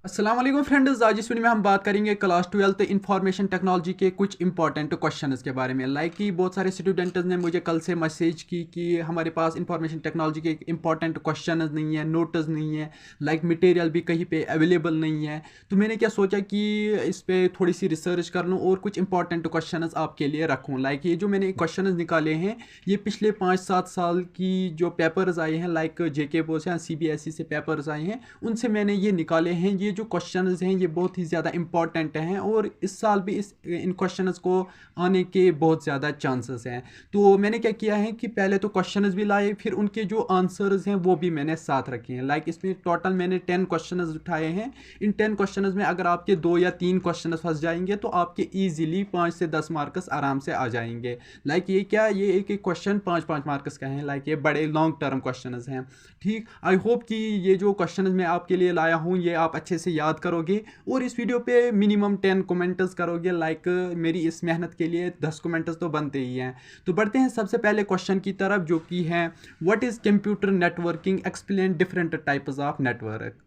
अस्सलाम वालेकुम फ्रेंड्स, आज इस वीडियो में हम बात करेंगे क्लास 12 इंफॉर्मेशन टेक्नोलॉजी के कुछ इंपॉर्टेंट क्वेश्चंस के बारे में। कि बहुत सारे स्टूडेंट्स ने मुझे कल से मैसेज की कि हमारे पास इंफॉर्मेशन टेक्नोलॉजी के इंपॉर्टेंट क्वेश्चंस नहीं है, नोट्स नहीं है, मटेरियल भी कहीं पे अवेलेबल नहीं है। तो मैंने क्या सोचा कि इस पर थोड़ी सी रिसर्च कर लूँ और कुछ इंपॉर्टेंट क्वेश्चंस आपके लिए रखूँ। ये जो मैंने क्वेश्चंस निकाले हैं, ये पिछले 5-7 साल की जो पेपर्स आए हैं, JK बोर्ड से या CBSE से पेपर्स आए हैं, उनसे मैंने ये निकाले हैं। ये जो क्वेश्चंस हैं ये बहुत ही ज़्यादा इंपॉर्टेंट हैं और इस साल भी इन क्वेश्चंस को आने के बहुत ज़्यादा चांसेस हैं। तो मैंने क्या किया है कि पहले तो क्वेश्चंस भी लाए, फिर उनके जो आंसर्स हैं वो भी मैंने साथ रखे हैं। इसमें टोटल मैंने 10 क्वेश्चंस उठाए हैं। इन 10 क्वेश्चंस में अगर आपके 2 या 3 क्वेश्चन फंस जाएंगे तो आपके ईजिली 5 से 10 मार्क्स आराम से आ जाएंगे। ये एक एक क्वेश्चन 5-5 मार्क्स का है। ये बड़े लॉन्ग टर्म क्वेश्चन हैं। ठीक, आई होप कि ये जो क्वेश्चन मैं आपके लिए लाया हूँ ये आप अच्छे से याद करोगे और इस वीडियो पे मिनिमम 10 कमेंट्स करोगे। मेरी इस मेहनत के लिए 10 कमेंट्स तो बनते ही हैं। तो बढ़ते हैं सबसे पहले क्वेश्चन की तरफ, जो कि है what is computer networking, explain different types of network.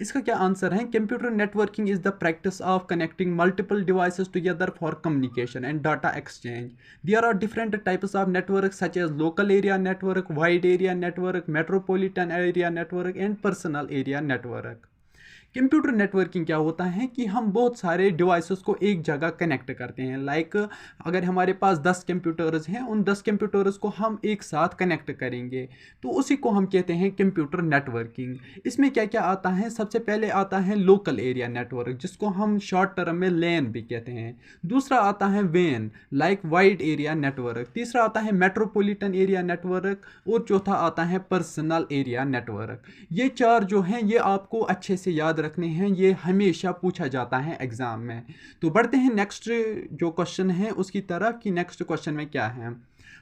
इसका क्या आंसर है? Computer networking is the practice of connecting multiple devices together for communication and data exchange. There are different types of network such as local area network, wide area network, metropolitan area network and personal area network. Computer networking क्या होता है कि हम बहुत सारे devices को एक जगह कनेक्ट करते हैं। अगर हमारे पास 10 कंप्यूटर्स हैं, उन 10 कंप्यूटर्स को हम एक साथ कनेक्ट करेंगे तो उसी को हम कहते हैं कंप्यूटर नेटवर्किंग। इसमें क्या क्या आता है? सबसे पहले आता है लोकल एरिया नेटवर्क, जिसको हम शॉर्ट टर्म में लैन भी कहते हैं। दूसरा आता है वेन वाइड एरिया नेटवर्क। तीसरा आता है मेट्रोपॉलिटन एरिया नेटवर्क और चौथा आता है पर्सनल एरिया नेटवर्क। ये चार जो हैं ये आपको अच्छे से याद रखने हैं, ये हमेशा पूछा जाता है एग्जाम में। तो बढ़ते हैं नेक्स्ट जो क्वेश्चन है उसकी तरफ कि नेक्स्ट क्वेश्चन में क्या है।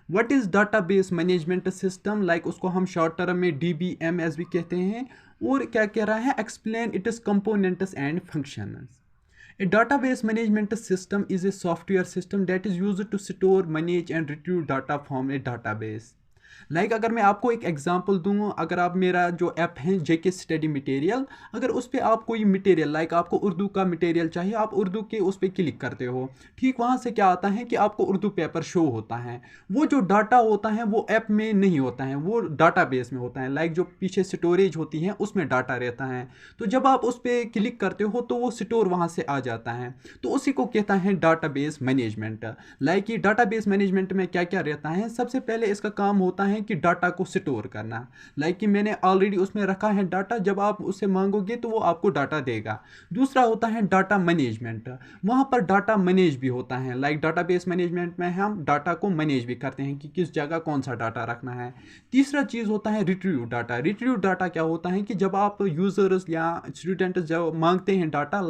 What is database management system, उसको हम शॉर्ट टर्म में DBMS भी कहते हैं। और क्या कह रहा है? Explain it is components and functions. A database management system is a software system that is used to store, manage and retrieve data from a database. अगर मैं आपको एक एग्जांपल दूँ, अगर आप मेरा जो ऐप है JK स्टडी मटेरियल, अगर उस पर आप कोई मटेरियल आपको उर्दू का मटेरियल चाहिए, आप उर्दू के उस पर क्लिक करते हो। ठीक, वहाँ से क्या आता है कि आपको उर्दू पेपर शो होता है। वो जो डाटा होता है वो ऐप में नहीं होता है, वो डाटाबेस में होता है। जो पीछे स्टोरेज होती है उसमें डाटा रहता है। तो जब आप उस पर क्लिक करते हो तो वो स्टोर वहाँ से आ जाता है। तो उसी को कहता है डाटाबेस मैनेजमेंट। ये डाटाबेस मैनेजमेंट में क्या क्या रहता है? सबसे पहले इसका काम होता है कि डाटा को स्टोर करना। कि मैंने ऑलरेडी उसमें रखा है डाटा, जब आप उसे मांगोगे तो वो आपको डाटा देगा। दूसरा होता है डाटा मैनेजमेंट, वहाँ पर डाटा मैनेज भी होता है। डाटाबेस मैनेजमेंट में हम डाटा को मैनेज भी करते हैं कि किस जगह कौन सा डाटा रखना है। तीसरा चीज़ होता है रिट्रीव डाटा। रिट्रीव डाटा क्या होता है कि जब आप यूज़र्स या स्टूडेंट्स जब मांगते हैं डाटा,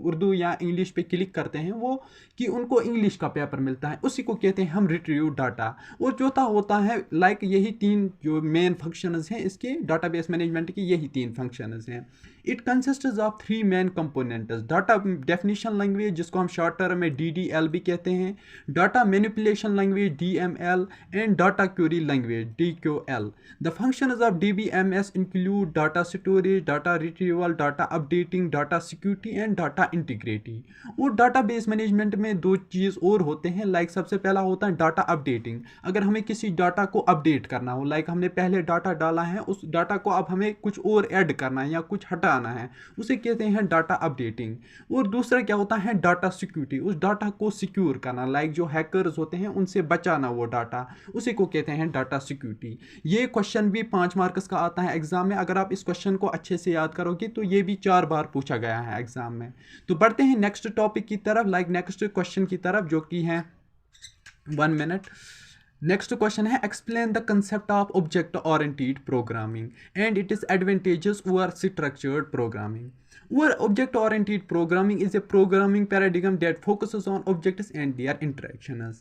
उर्दू या इंग्लिश पे क्लिक करते हैं वो कि उनको इंग्लिश का पेपर मिलता है, उसी को कहते हैं हम रिट्रीव डाटा। और चौथा होता है यही 3 जो मेन फंक्शंस हैं इसके डाटाबेस मैनेजमेंट के, यही 3 फंक्शंस हैं। It consists of 3 main components. Data definition language, जिसको हम शॉर्ट टर्म में DDL भी कहते हैं, data manipulation language DML and data query language DQL। The functions of DBMS include data storage, data retrieval, data updating, data security and data integrity. और database management में 2 चीज़ और होते हैं। सबसे पहला होता है डाटा अपडेटिंग। अगर हमें किसी डाटा को अपडेट करना हो, हमने पहले डाटा डाला है, उस डाटा को अब हमें कुछ और ऐड करना है या कुछ हटाना है, उसे कहते हैं डाटा अपडेटिंग। और दूसरा क्या होता है? Data security. उस डाटा को सिक्योर करना, जो हैकर्स होते हैं उनसे बचाना वो डाटा, उसी को कहते हैं डाटा सिक्योरिटी। ये क्वेश्चन भी 5 मार्क्स का आता है एग्जाम में। अगर आप इस क्वेश्चन को अच्छे से याद करोगे तो ये भी 4 बार पूछा गया है एग्जाम में। तो बढ़ते हैं नेक्स्ट टॉपिक की तरफ, नेक्स्ट क्वेश्चन की तरफ, जो कि है 1 मिनट। नेक्स्ट क्वेश्चन है explain the concept of object oriented programming and it is advantages over structured programming. Object oriented programming is a programming paradigm that focuses on objects and their interactions.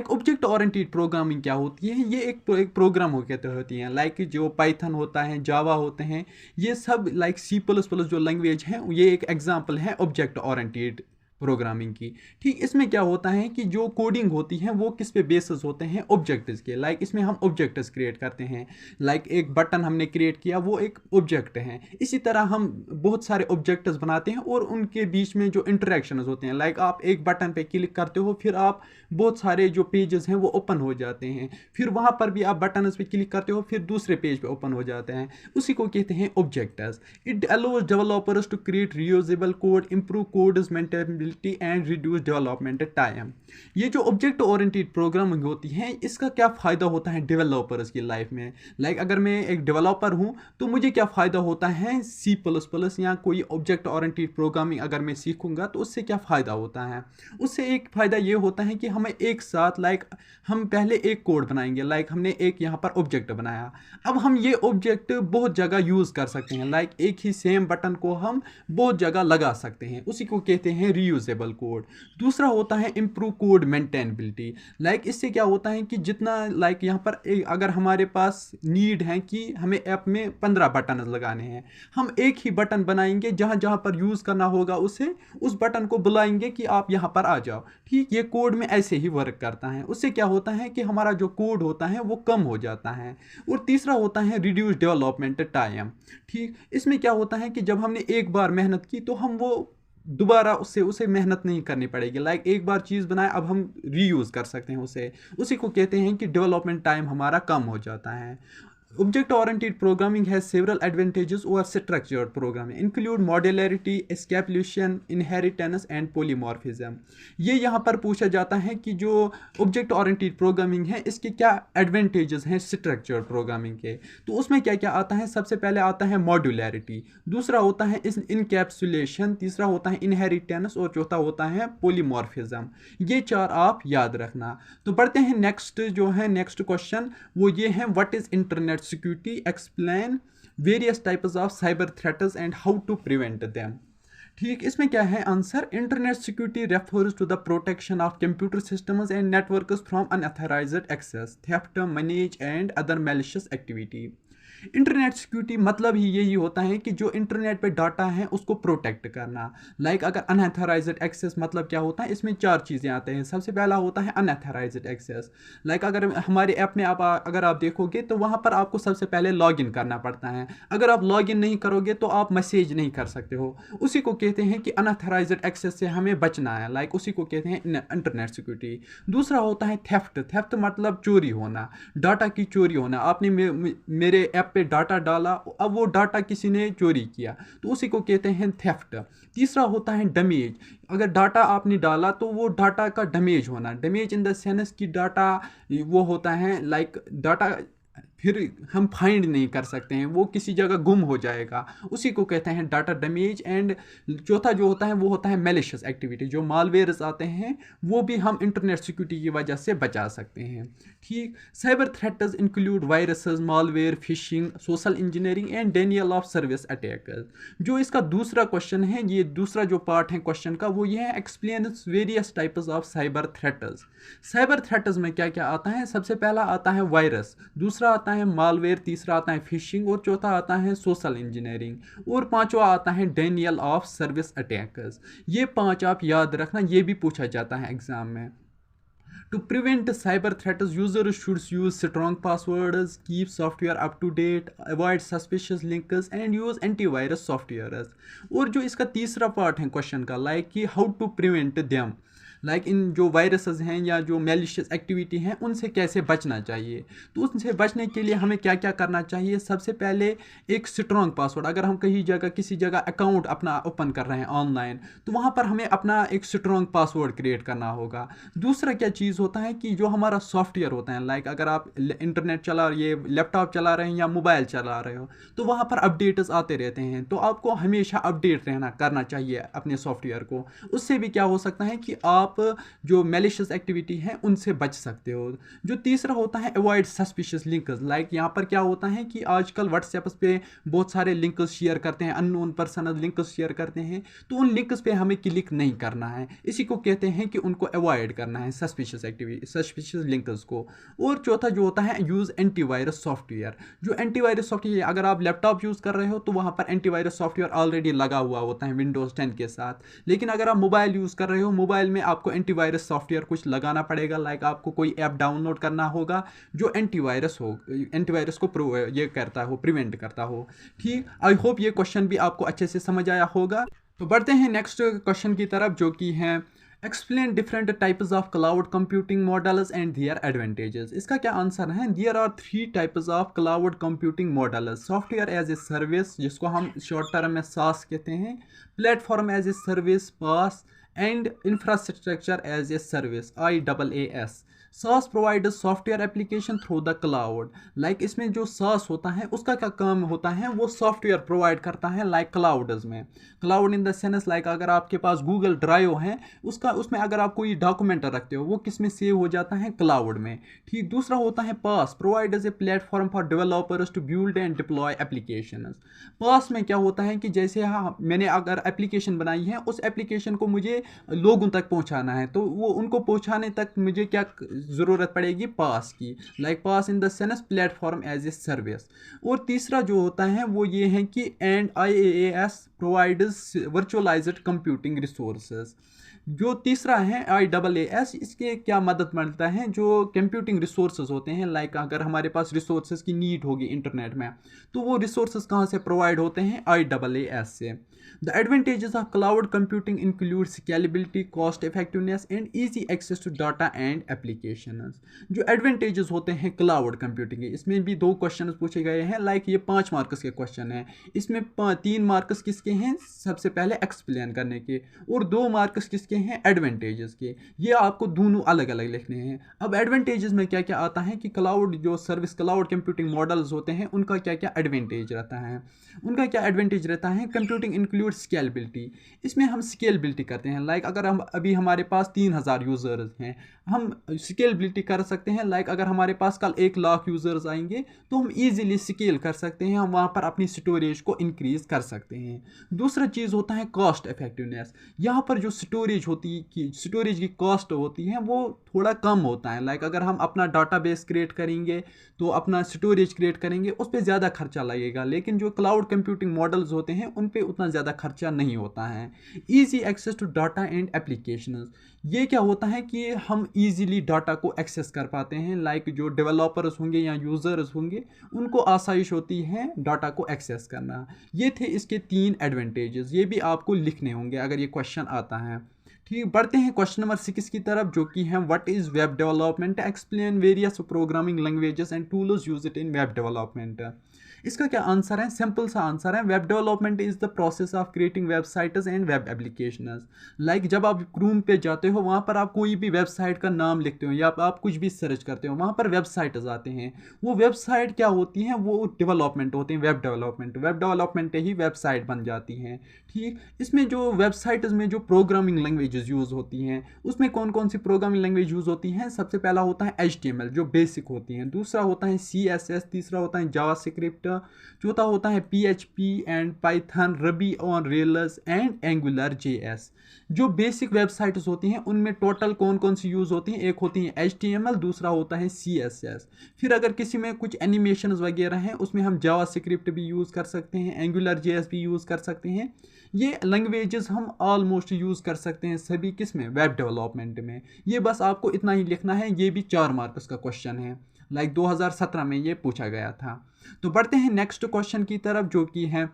Object oriented programming क्या होती है? ये एक programme होती हैं। जो Python होता है, जावा होते हैं, ये सब C++ जो लैंग्वेज है, ये एक एग्जाम्पल है ऑब्जेक्ट ओरिएंटेड प्रोग्रामिंग की। ठीक, इसमें क्या होता है कि जो कोडिंग होती है वो किस पे बेसिस होते हैं, ऑब्जेक्ट्स के। लाइक इसमें हम ऑब्जेक्ट्स क्रिएट करते हैं। लाइक एक बटन हमने क्रिएट किया, वो एक ऑब्जेक्ट है। इसी तरह हम बहुत सारे ऑब्जेक्ट्स बनाते हैं और उनके बीच में जो इंटरेक्शंस होते हैं, लाइक आप एक बटन पे क्लिक करते हो, फिर आप बहुत सारे जो पेजेस हैं वो ओपन हो जाते हैं, फिर वहाँ पर भी आप बटन पे क्लिक करते हो, फिर दूसरे पेज पे ओपन हो जाते हैं। उसी को कहते हैं objects. It allows developers to create reusable code, improve code maintainability and reduce development time. ये जो ऑब्जेक्ट ओरिएंटेड प्रोग्रामिंग होती है, इसका क्या फ़ायदा होता है डेवलपर्स की लाइफ में। लाइक अगर मैं एक डेवलपर हूँ तो मुझे क्या फ़ायदा होता है C++ या कोई ऑब्जेक्ट ओरिएंटेड प्रोग्रामिंग अगर मैं सीखूंगा तो उससे क्या फ़ायदा होता है। उससे एक फ़ायदा ये होता है कि हमें एक साथ, लाइक हम पहले एक कोड बनाएंगे, लाइक हमने एक यहाँ पर ऑब्जेक्ट बनाया, अब हम ये ऑब्जेक्ट बहुत जगह यूज़ कर सकते हैं। लाइक एक ही सेम बटन को हम बहुत जगह लगा सकते हैं, उसी को कहते हैं रीयूजेबल कोड। दूसरा होता है इम्प्रूव कोड मेंटेनेबिलिटी। लाइक इससे क्या होता है कि जितना, लाइक यहाँ पर अगर हमारे पास नीड है कि हमें ऐप में 15 बटन लगाने हैं, हम एक ही बटन बनाएंगे, जहाँ जहाँ पर यूज़ करना होगा उसे उस बटन को बुलाएंगे कि आप यहाँ पर आ जाओ। ठीक, ये कोड में ऐसे ही वर्क करता है। उससे क्या होता है कि हमारा जो कोड होता है वो कम हो जाता है। और तीसरा होता है रिड्यूस डेवलपमेंट टाइम। ठीक, इसमें क्या होता है कि जब हमने एक बार मेहनत की तो हम वो दोबारा उसे मेहनत नहीं करनी पड़ेगी। लाइक एक बार चीज़ बनाए, अब हम रीयूज़ कर सकते हैं उसे। उसी को कहते हैं कि डेवलपमेंट टाइम हमारा कम हो जाता है। Object oriented programming has several advantages over structured programming, include modularity, escalation, inheritance and polymorphism। ये यहाँ पर पूछा जाता है कि जो ऑब्जेक्ट ओरिएंटेड प्रोग्रामिंग है इसके क्या एडवांटेजेस हैं स्ट्रक्चर्ड प्रोग्रामिंग के। तो उसमें क्या क्या आता है, सबसे पहले आता है मॉड्यूलैरिटी, दूसरा होता है इनकैप्सुलेशन, तीसरा होता है इनहेरिटेंस और चौथा होता है पोलीमॉर्फिज्म। ये चार आप याद रखना। तो बढ़ते हैं नेक्स्ट, जो है नेक्स्ट क्वेश्चन वो ये है, what is internet security, explain various types of cyber threats and how to prevent them। ठीक, इसमें क्या है answer, internet security refers to the protection of computer systems and networks from unauthorized access, theft, manage and other malicious activity. Internet security मतलब ही यही होता है कि जो इंटरनेट पे डाटा है उसको प्रोटेक्ट करना। लाइक अगर अनऑथराइज्ड एक्सेस मतलब क्या होता है, इसमें चार चीज़ें आते हैं। सबसे पहला होता है अनऑथराइज्ड एक्सेस। लाइक अगर हमारे ऐप में अगर आप देखोगे तो वहाँ पर आपको सबसे पहले लॉगिन करना पड़ता है। अगर आप लॉगिन नहीं करोगे तो आप मैसेज नहीं कर सकते हो। उसी को कहते हैं कि अनऑथराइज्ड एक्सेस से हमें बचना है। लाइक उसी को कहते हैं इंटरनेट सिक्योरिटी। दूसरा होता है थेफ्ट। थेफ्ट मतलब चोरी होना, डाटा की चोरी होना। आपने मेरे ऐप पे डाटा डाला, अब वो डाटा किसी ने चोरी किया, तो उसी को कहते हैं थेफ्ट। तीसरा होता है डैमेज। अगर डाटा आपने डाला तो वो डाटा का डैमेज होना, डैमेज इन द सेंस कि डाटा वो होता है, लाइक डाटा फिर हम फाइंड नहीं कर सकते हैं, वो किसी जगह गुम हो जाएगा, उसी को कहते हैं डाटा डैमेज। एंड चौथा जो होता है वो होता है मैलिशियस एक्टिविटी। जो मालवेयर्स आते हैं वो भी हम इंटरनेट सिक्योरिटी की वजह से बचा सकते हैं। ठीक, cyber threats include viruses, malware, fishing, social engineering and Daniel of service attackers. जो इसका दूसरा क्वेश्चन है, ये दूसरा जो पार्ट है क्वेश्चन का वो ये है, explain various types of cyber threats. Cyber threats में क्या क्या आता है, सबसे पहला आता है वायरस, दूसरा आता है मालवेयर, तीसरा आता है फिशिंग और चौथा आता है सोशल इंजीनियरिंग और पांचवा आता है डेनियल ऑफ सर्विस अटैकर्स। ये पांच आप याद रखना, ये भी पूछा जाता है एग्जाम में। To prevent cyber threats, users should use strong passwords, keep software up to date, avoid suspicious links and use antivirus software। और जो इसका तीसरा पार्ट है क्वेश्चन का, लाइक कि how to prevent them, like इन जो वायरसेस हैं या जो मैलिशियस एक्टिविटी हैं उनसे कैसे बचना चाहिए। तो उनसे बचने के लिए हमें क्या क्या करना चाहिए, सबसे पहले एक स्ट्रॉन्ग पासवर्ड। अगर हम कहीं जगह किसी जगह अकाउंट अपना ओपन कर रहे हैं ऑनलाइन, तो वहाँ पर हमें अपना एक स्ट्रॉन्ग पासवर्ड क्रिएट करना होगा। दूसरा क्या चीज़ होता है कि जो हमारा सॉफ्टवेयर होता है, लाइक अगर आप इंटरनेट चला, ये लैपटॉप चला रहे हैं या मोबाइल चला रहे हो, तो वहाँ पर अपडेट्स आते रहते हैं, तो आपको हमेशा अपडेट रहना करना चाहिए अपने सॉफ्टवेयर को। उससे भी क्या हो सकता है कि आप आप जो मैलिशियस एक्टिविटी हैं उनसे बच सकते हो। जो तीसरा होता है अवॉइड सस्पिशियस लिंक्स। लाइक यहाँ पर क्या होता है कि आजकल व्हाट्सएप पे बहुत सारे लिंक्स शेयर करते हैं, अननोन पर्सन लिंक्स शेयर करते हैं, तो उन लिंक्स पे हमें क्लिक नहीं करना है। इसी को कहते हैं कि उनको अवॉइड करना है, सस्पिशियस एक्टिविटी, सस्पिशियस लिंक्स को। और चौथा जो होता है यूज़ एंटीवायरस सॉफ्टवेयर। जो एंटीवायरस सॉफ्टवेयर, अगर आप लैपटॉप यूज़ कर रहे हो तो वहाँ पर एंटीवायरस सॉफ्टवेयर ऑलरेडी लगा हुआ होता है विंडोज़ 10 के साथ। लेकिन अगर आप मोबाइल यूज़ कर रहे हो, मोबाइल में आपको एंटीवायरस सॉफ्टवेयर कुछ लगाना पड़ेगा। लाइक आपको कोई ऐप डाउनलोड करना होगा जो एंटीवायरस को ये करता हो, प्रिवेंट करता हो। ठीक, आई होप ये क्वेश्चन भी आपको अच्छे से समझ आया होगा। तो बढ़ते हैं नेक्स्ट क्वेश्चन की तरफ, जो कि है explain different types of cloud computing models and their advantages. इसका क्या आंसर है? There are 3 types of cloud computing models. Software as a service, जिसको हम शॉर्ट टर्म में सास कहते हैं, platform as a service PaaS, and infrastructure as a service IaaS। SaaS providers software application through the cloud. Like इसमें जो SaaS होता है उसका क्या काम होता है, वो सॉफ्टवेयर प्रोवाइड करता है लाइक क्लाउड्स में। Cloud in the sense like अगर आपके पास गूगल ड्राइव है, उसमें अगर आप कोई डॉक्यूमेंट रखते हो वो किस में सेव हो जाता है, क्लाउड में। ठीक, दूसरा होता है PaaS, providers a platform for developers to build and deploy application. PaaS में क्या होता है कि जैसे मैंने अगर एप्लीकेशन बनाई है, उस एप्लीकेशन को मुझे लोगों तक पहुंचाना है, तो वो उनको पहुंचाने तक मुझे क्या ज़रूरत पड़ेगी, पास की। Like PaaS in the sense platform as a service. और तीसरा जो होता है वो ये है कि and IaaS providers virtualized computing resources. जो तीसरा है IaaS, इसके क्या मदद मिलता है, जो कंप्यूटिंग रिसोर्सेज होते हैं। लाइक अगर हमारे पास रिसोर्सेज की नीड होगी इंटरनेट में, तो वो रिसोर्सेज कहाँ से प्रोवाइड होते हैं, IaaS से। The advantages of cloud computing include scalability, cost effectiveness and easy access to data and application. जो एडवांटेजेस होते हैं क्लाउड कंप्यूटिंग के, इसमें भी 2 क्वेश्चन पूछे गए हैं। लाइक ये 5 मार्क्स के क्वेश्चन हैं। इसमें 3 मार्क्स किसके हैं, सबसे पहले एक्सप्लेन करने के, और 2 मार्क्स किसके हैं, एडवांटेजेस के। ये आपको दोनों अलग अलग लिखने हैं। अब एडवांटेजेस में क्या क्या आता है कि क्लाउड जो सर्विस, क्लाउड कंप्यूटिंग मॉडल्स होते हैं, उनका क्या क्या एडवांटेज रहता है। उनका क्या एडवांटेज रहता है, कंप्यूटिंग इंक्लूड स्केलेबिलिटी। इसमें हम स्केलेबिलिटी करते हैं। लाइक अगर हम अभी हमारे पास 3000 यूज़र्स हैं, हम स्केलेबिलिटी कर सकते हैं। लाइक अगर हमारे पास कल 1 लाख यूज़र्स आएंगे तो हम इजीली स्केल कर सकते हैं, हम वहाँ पर अपनी स्टोरेज को इंक्रीज़ कर सकते हैं। दूसरा चीज़ होता है कॉस्ट इफेक्टिवनेस। यहाँ पर जो स्टोरेज की कॉस्ट होती है वो थोड़ा कम होता है। लाइक अगर हम अपना डाटाबेस क्रिएट करेंगे तो अपना स्टोरेज क्रिएट करेंगे, उस पर ज़्यादा खर्चा लगेगा। लेकिन जो क्लाउड कंप्यूटिंग मॉडल्स होते हैं उन पे उतना ज़्यादा खर्चा नहीं होता है। Easy access to data and application. ये क्या होता है कि हम ईजिली डाटा को एक्सेस कर पाते हैं। लाइक जो डेवलपर्स होंगे या यूज़र्स होंगे, उनको आसाइश होती है डाटा को एक्सेस करना। ये थे इसके 3 एडवांटेजेस। ये भी आपको लिखने होंगे अगर ये क्वेश्चन आता है। ठीक, बढ़ते हैं क्वेश्चन नंबर 6 की तरफ, जो कि है what is web development, explain various programming languages and tools use it in web development. इसका क्या आंसर है, सिंपल सा आंसर है, web development is the process of creating websites and web applications. Like जब आप क्रोम पे जाते हो, वहाँ पर आप कोई भी वेबसाइट का नाम लिखते हो या आप कुछ भी सर्च करते हो, वहाँ पर वेबसाइट्स आते हैं। वो वेबसाइट क्या होती हैं, वो डेवलपमेंट होते हैं, वेब डेवलपमेंट ही वेबसाइट बन जाती हैं। ठीक, इसमें जो वेबसाइट्स में जो प्रोग्रामिंग लैंग्वेजेस यूज़ होती हैं, उसमें कौन कौन सी प्रोग्रामिंग लैंग्वेज यूज़ होती हैं। सबसे पहला होता है HTML, जो बेसिक होती हैं। दूसरा होता है CSS, तीसरा होता है जावास्क्रिप्ट, चौथा होता है PHP and Python, rabi on rails and angular JS। जो बेसिक वेबसाइट्स होती हैं उनमें टोटल कौन कौन सी यूज़ होती हैं, एक होती है HTML, दूसरा होता है CSS। फिर अगर किसी में कुछ एनिमेशंस वगैरह हैं, उसमें हम जावास्क्रिप्ट भी यूज़ कर सकते हैं, एंगुलर JS भी यूज़ कर सकते हैं। ये लैंग्वेजेस हम ऑलमोस्ट यूज़ कर सकते हैं सभी किस में, वेब डेवलपमेंट में। ये बस आपको इतना ही लिखना है। ये भी 4 मार्क्स का क्वेश्चन है, लाइक 2017 में ये पूछा गया था। तो बढ़ते हैं नेक्स्ट क्वेश्चन की तरफ, जो कि है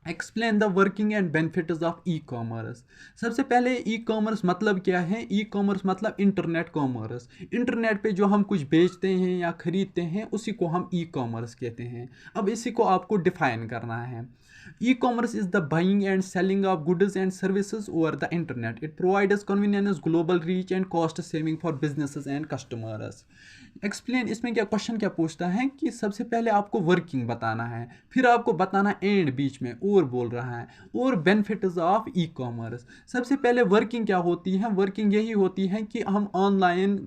explain the working and benefits of e commerce. सबसे पहले ई कॉमर्स मतलब क्या है। ई कॉमर्स मतलब इंटरनेट कॉमर्स। इंटरनेट पे जो हम कुछ बेचते हैं या ख़रीदते हैं, उसी को हम ई कॉमर्स कहते हैं। अब इसी को आपको डिफाइन करना है। E commerce is the buying and selling of goods and services over the internet. It provides convenience, global reach and cost saving for businesses and customers. Explain इसमें क्या क्वेश्चन क्या पूछता है कि सबसे पहले आपको वर्किंग बताना है, फिर आपको बताना एंड बीच में और बोल रहा है, और बेनिफिट्स ऑफ ई कॉमर्स। सबसे पहले वर्किंग क्या होती है? वर्किंग यही होती है कि हम ऑनलाइन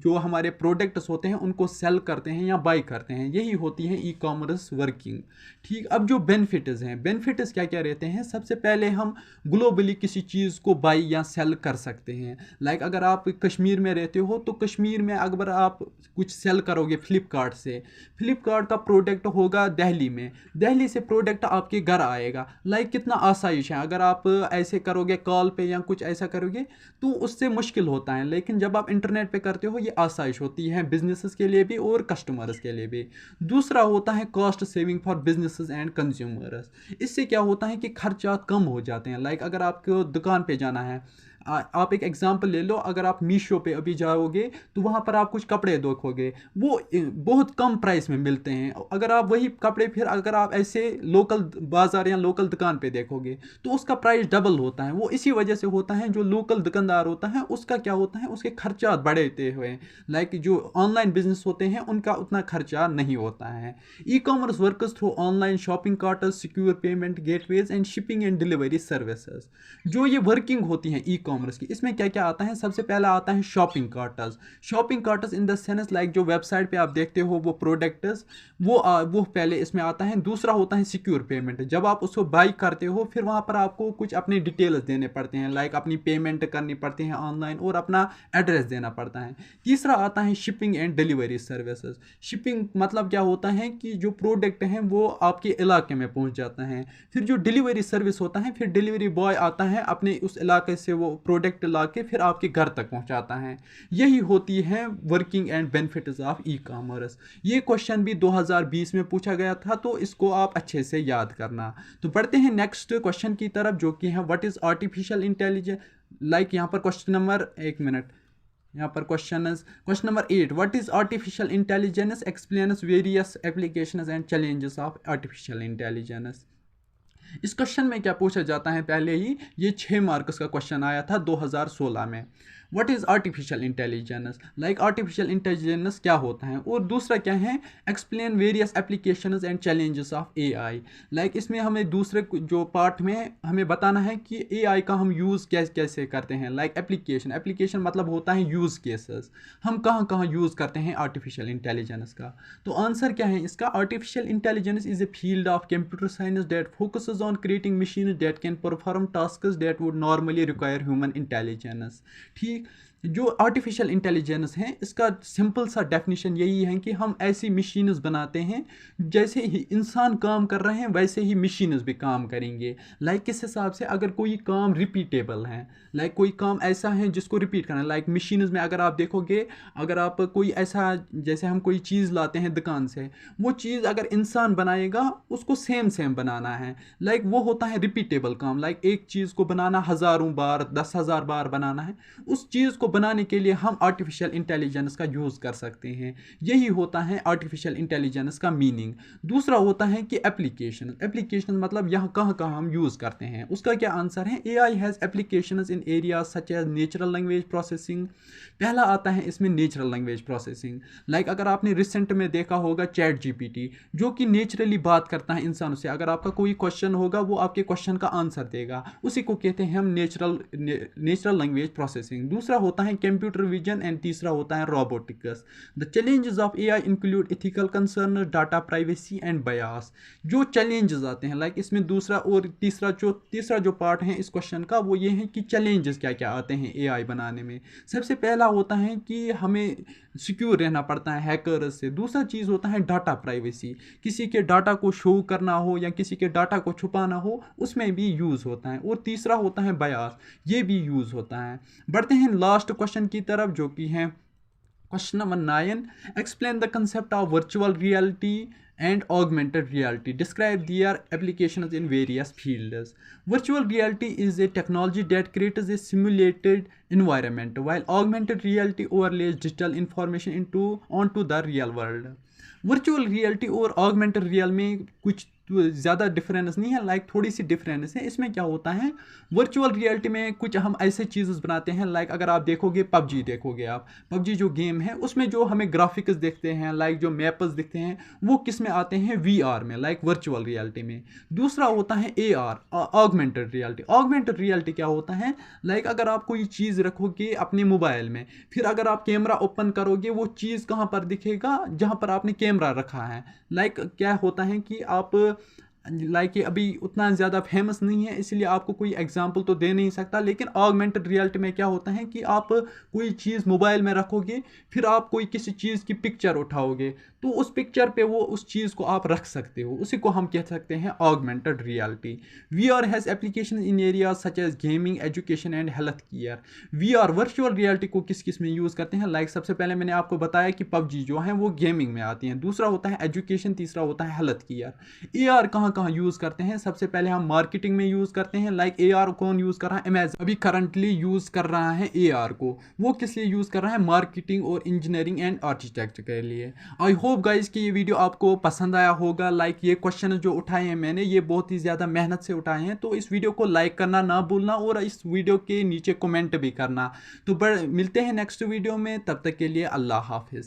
जो हमारे प्रोडक्ट्स होते हैं उनको सेल करते हैं या बाई करते हैं, यही होती है ई कॉमर्स वर्किंग। ठीक, अब जो बेनिफिट्स हैं, बेनिफिट्स क्या क्या रहते हैं? सबसे पहले हम ग्लोबली किसी चीज़ को बाई या सेल कर सकते हैं। लाइक अगर आप कश्मीर में रहते हो तो कश्मीर में अगर आप कुछ सेल करोगे फ्लिपकार्ट से, फ्लिपकार्ट का प्रोडक्ट होगा दिल्ली में, दिल्ली से प्रोडक्ट आपके घर आएगा। लाइक कितना आसाइश है, अगर आप ऐसे करोगे कॉल पे या कुछ ऐसा करोगे तो उससे मुश्किल होता है, लेकिन जब आप इंटरनेट पे करते हो ये आसाइश होती है बिजनेसेस के लिए भी और कस्टमर्स के लिए भी। दूसरा होता है cost saving for businesses and consumers. इससे क्या होता है कि खर्चा कम हो जाते हैं। लाइक अगर आपको दुकान पे जाना है, आप एक एग्जांपल ले लो, अगर आप मीशो पे अभी जाओगे तो वहाँ पर आप कुछ कपड़े देखोगे, वो बहुत कम प्राइस में मिलते हैं। अगर आप वही कपड़े फिर अगर आप ऐसे लोकल बाज़ार या लोकल दुकान पे देखोगे तो उसका प्राइस डबल होता है। वो इसी वजह से होता है, जो लोकल दुकानदार होता है उसका क्या होता है, उसके खर्चा बढ़ते हुए। लाइक जो ऑनलाइन बिजनेस होते हैं उनका उतना खर्चा नहीं होता है। E commerce workers through online shopping carts, secure payment gateways and shipping and delivery services. जो ये वर्किंग होती है ई कॉमर्स की, इसमें क्या क्या आता है? सबसे पहला आता है shopping carts. Shopping carts in the sense like जो वेबसाइट पे आप देखते हो वो प्रोडक्ट्स, वो पहले इसमें आता है। दूसरा होता है सिक्योर पेमेंट। जब आप उसको बाई करते हो फिर वहाँ पर आपको कुछ अपने डिटेल्स देने पड़ते हैं, लाइक अपनी पेमेंट करनी पड़ती है ऑनलाइन और अपना एड्रेस देना पड़ता है। तीसरा आता है shipping and delivery services. Shipping मतलब क्या होता है कि जो प्रोडक्ट हैं वो आपके इलाके में पहुँच जाता है। फिर जो डिलीवरी सर्विस होता है, फिर डिलीवरी बॉय आता है अपने उस इलाके से वो प्रोडक्ट ला के फिर आपके घर तक पहुंचाता है। यही होती है working and benefits of e commerce. ये क्वेश्चन भी 2020 में पूछा गया था, तो इसको आप अच्छे से याद करना। तो बढ़ते हैं नेक्स्ट क्वेश्चन की तरफ, जो कि है what is artificial intelligence. Like यहाँ पर क्वेश्चन नंबर, एक मिनट, यहाँ पर question number 8, what is artificial intelligence, explains various applications and challenges of artificial intelligence. इस क्वेश्चन में क्या पूछा जाता है, पहले ही ये 6 मार्क्स का क्वेश्चन आया था 2016 में। What is artificial intelligence, like artificial intelligence क्या होता है, और दूसरा क्या है, explain various applications and challenges of AI. Like इसमें हमें दूसरे जो पार्ट में हमें बताना है कि एआई का हम यूज़ कैसे कैसे करते हैं। लाइक एप्लीकेशन मतलब होता है यूज़ केसेस, हम कहाँ कहाँ यूज़ करते हैं आर्टिफिशियल इंटेलिजेंस का। तो आंसर क्या है इसका, artificial intelligence is a field of computer science that focuses on creating machine that can perform tasks that would normally require human intelligence. ठीक, जो आर्टिफिशियल इंटेलिजेंस है इसका सिंपल सा डेफिनेशन यही है कि हम ऐसी मशीन्स बनाते हैं, जैसे ही इंसान काम कर रहे हैं वैसे ही मशीन्स भी काम करेंगे। लाइक किस हिसाब से, अगर कोई काम रिपीटेबल है, लाइक कोई काम ऐसा है जिसको रिपीट करना है, लाइक मशीन्स में अगर आप देखोगे, अगर आप कोई ऐसा, जैसे हम कोई चीज़ लाते हैं दुकान से, वो चीज़ अगर इंसान बनाएगा उसको सेम बनाना है, लाइक वो होता है रिपीटेबल काम। लाइक एक चीज़ को बनाना हज़ारों बार, 10,000 बार बनाना है, उस चीज़ को बनाने के लिए हम आर्टिफिशियल इंटेलिजेंस का यूज़ कर सकते हैं। यही होता है आर्टिफिशियल इंटेलिजेंस का मीनिंग। दूसरा होता है कि एप्लीकेशन मतलब यहाँ कहाँ कहाँ हम यूज़ करते हैं, उसका क्या आंसर है, AI has applications in areas such as natural language processing. पहला आता है इसमें नेचुरल लैंग्वेज प्रोसेसिंग। लाइक अगर आपने रिसेंट में देखा होगा चैट जीपीटी, जो कि नेचुरली बात करता है इंसानों से। अगर आपका कोई क्वेश्चन होगा वो आपके क्वेश्चन का आंसर देगा, उसी को कहते हैं हम नेचुरल लैंग्वेज प्रोसेसिंग। दूसरा होता है कंप्यूटर विजन एंड तीसरा होता है robotics. The challenges of AI include ethical concern, data privacy and बायस। जो चैलेंजेस आते हैं, लाइक इसमें दूसरा और तीसरा जो पार्ट है इस क्वेश्चन का, वो ये है कि चैलेंजेस क्या क्या आते हैं एआई बनाने में। सबसे पहला होता है कि हमें सिक्योर रहना पड़ता है हैकर्स से। दूसरा चीज़ होता है डाटा प्राइवेसी, किसी के डाटा को शो करना हो या किसी के डाटा को छुपाना हो, उसमें भी यूज़ होता है। और तीसरा होता है बायस, ये भी यूज़ होता है। बढ़ते हैं लास्ट क्वेश्चन की तरफ, जो कि है question number 9, explain the concept of virtual reality and augmented reality, describe their applications in various fields. Virtual reality is a technology that creates a simulated environment, while augmented reality overlays digital information onto the real world. Virtual reality और augmented real में कुछ तो ज़्यादा difference नहीं है, like थोड़ी सी difference है। इसमें क्या होता है, वर्चुअल रियलिटी में कुछ हम ऐसे चीज़ बनाते हैं, लाइक अगर आप देखोगे पबजी, देखोगे आप पबजी जो गेम है उसमें जो हमें ग्राफिक्स दिखते हैं, लाइक जो मैप्स दिखते हैं, वो किस में आते हैं, VR में, लाइक वर्चुअल रियलिटी में। दूसरा होता है AR, augmented reality. Augmented reality क्या होता है, लाइक अगर आप कोई चीज़ रखोगे अपने मोबाइल में, फिर अगर आप कैमरा ओपन करोगे वो चीज़ कहाँ पर दिखेगा, जहाँ पर आपने कैमरा रखा है। लाइक क्या होता है कि आप, लाइक ये अभी उतना ज़्यादा फेमस नहीं है इसलिए आपको कोई एग्जांपल तो दे नहीं सकता, लेकिन ऑगमेंटेड रियलिटी में क्या होता है कि आप कोई चीज़ मोबाइल में रखोगे, फिर आप कोई किसी चीज़ की पिक्चर उठाओगे, तो उस पिक्चर पे वो उस चीज़ को आप रख सकते हो, उसी को हम कह सकते हैं augmented reality. VR has application in areas such as gaming, education and health care. VR virtual reality को किस किस में यूज़ करते हैं, लाइक सबसे पहले मैंने आपको बताया कि पबजी जो है वो गेमिंग में आती हैं, दूसरा होता है एजुकेशन, तीसरा होता है हेल्थ केयर। AR कहाँ यूज़ करते हैं, सबसे पहले हम मार्केटिंग में यूज़ करते हैं, लाइक AR कौन यूज़ कर रहा है, अमेज़न अभी करंटली यूज़ कर रहा है AR को, वो किस लिए यूज़ कर रहा है, मार्केटिंग और इंजीनियरिंग एंड आर्किटेक्चर के लिए। आई होप गाइज कि ये वीडियो आपको पसंद आया होगा। लाइक ये क्वेश्चन जो उठाए हैं मैंने, ये बहुत ही ज़्यादा मेहनत से उठाए हैं, तो इस वीडियो को लाइक करना ना भूलना और इस वीडियो के नीचे कमेंट भी करना। तो मिलते हैं नेक्स्ट वीडियो में, तब तक के लिए अल्लाह हाफिज़।